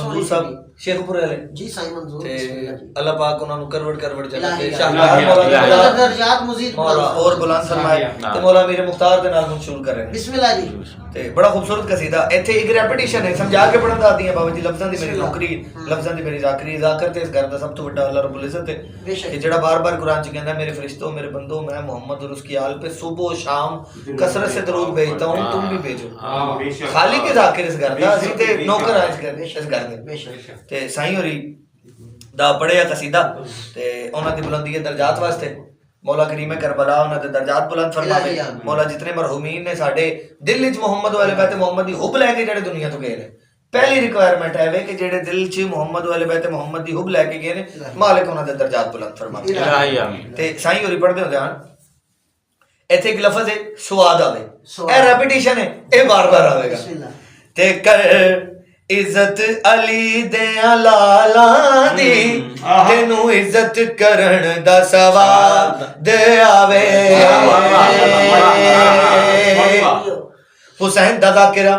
मंजूर साहब शेखपुर वाले जी साईं मंजूर ते बिस्मिल्लाह जी। अल्लाह पाक उन्हां नूं करवट जन्नत दे इलाही, शाहकार इलाही, मौला इलाही। ताला दर्जात मजीद मौला बुलंद और बुलंद फरमाए हाँ। ते मौला मेरे मुख्तार दे नाल मंशूर करे बिस्मिल्लाह जी। ते बड़ा खूबसूरत कसीदा इत्थे एक रेपिटेशन है समझा के पढ़न दा दियां बाबा जी लफ्ज़ां दी मेरी नौकरी लफ्ज़ां दी मेरी ज़ाकरी ज़ाकर ते इस घर दा सब तो बड़ा अल्लाह रब्बुल इज्जत है बेशक। कि जेड़ा बार-बार कुरान च कहंदा मेरे फरिश्तों मेरे बंदों मैं मोहम्मद और उसकी आल पे सुबह शाम कसरत से दरूद भेजता हूं तुम भी भेजो खाली के ज़ाकिर इस घर दा असि ते नौकर आ इस घर दे बेशक। ते साईं होरी दा पढ़िया कसीदा ते उन्हां दी बुलंदी दे दर्जात वास्ते मौला करीम करबला उन्हां दे दर्जात बुलंद फरमावे मौला जितने मरहूमीन ने साडे दिल विच मोहम्मद वाले बैत मोहम्मद दी हुब लेके जेड़े दुनिया तो गए ने पहली रिक्वायरमेंट है वे कि जेड़े दिल च मोहम्मद वाले बैत मोहम्मद दी हुब लेके गए ने मालिक उन्हां दे दर्जात बुलंद फरमावे इलाही आमीन। ते साईं होरी पढ़दे होंदे हन इत्थे एक लफ्ज़ है स्वाद आवे स्वाद। ए रेपिटेशन है ए बार-बार आवेगा बिस्मिल्लाह। ते कर इज्जत अली दे लाला दी तेनू इज्जत करन दा सवाद आवे हुसैन दा ज़ाकिरा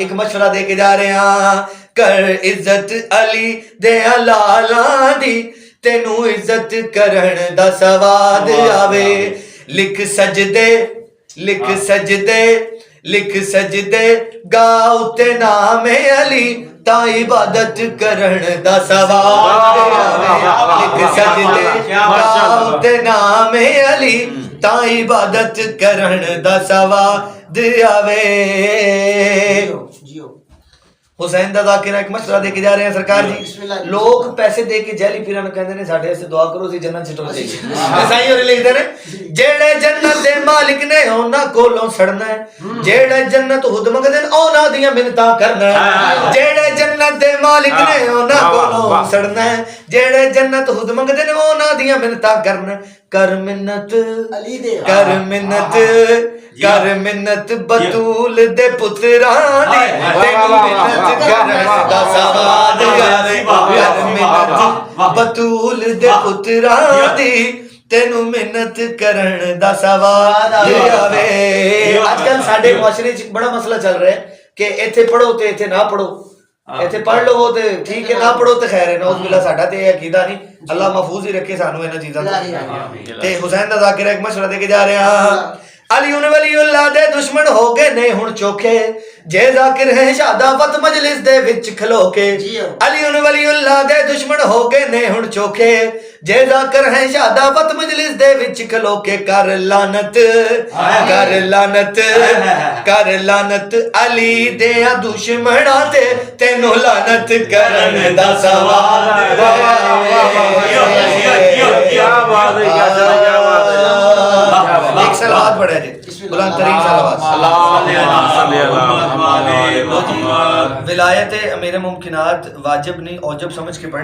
एक मशवरा दे के जा रहे हैं कर इज्जत अली दे लाला दी तेनू इज्जत करन दा सवाद आवे लिख सजदे लिख सजदे गाओ ते नामे अली ता इबादत करन दा सवाद आवे लिख सजदे गाओ ते नामे अली ता इबादत करन दा सवाद आवे जियो। हुसैन दा ज़ाकिरा एक मशवरा दे के जा रहे हैं सरकार जी बिस्मिल्लाह। लोग पैसे दे के जैली पीरां नूं कहंदे ने साडे वास्ते दुआ करो सी जन्नत च टुर जाइए साईं होरे लिखदे ने जेड़े जन्नत दे मालिक ने उन्हां कोलों सड़ना है जेड़े जन्नत खुद मंगदे ने उन्हां दियां मिन्नतां करना है जेड़े जन्नत दे मालिक ने उन्हां कोलों सड़ना है जेड़े जन्नत खुद मंगदे ने उन्हां दियां मिन्नतां करना कर मिन्नत अली दे कर मिन्नत बतूल दे पुत्रा दी तेनू मिन्नत करन दा सवाद आवे कर मिन्नत बतूल दे पुत्रा दी तेनू मिन्नत करन दा सवाद आवे आजकल साडे मुआशरे च बड़ा मसला चल रहा है कि इत्थे पढ़ो ते इत्थे ना पढ़ो इत्थे पढ़ लवो ते ठीक है ना पढ़ो ते खैर है नौज़ बिल्लाह साडा ते अकीदा नहीं अल्लाह महफूज ही रखे सानू इन्हां चीज़ां तो ते हुसैन दा ज़ाकिरा एक मशवरा दे के जा रहे हैं अली वलीउल्लाह दे दुश्मन हो गए ने हुण चोखे जे ज़ाकिर है शादावत मजलिस दे विच खलो के अली वलीउल्लाह दे दुश्मन हो गए ने हुण चोखे जे ज़ाकिर है शादावत मजलिस दे विच खलो के कर लानत अली दे दुश्मना ते तेनू लानत करन दा सवाद एक सलावत पढ़े जी बुलंद तरीन सलावत विलायत अमीर मुमकिनात वाजिब नहीं औजब समझ के पढ़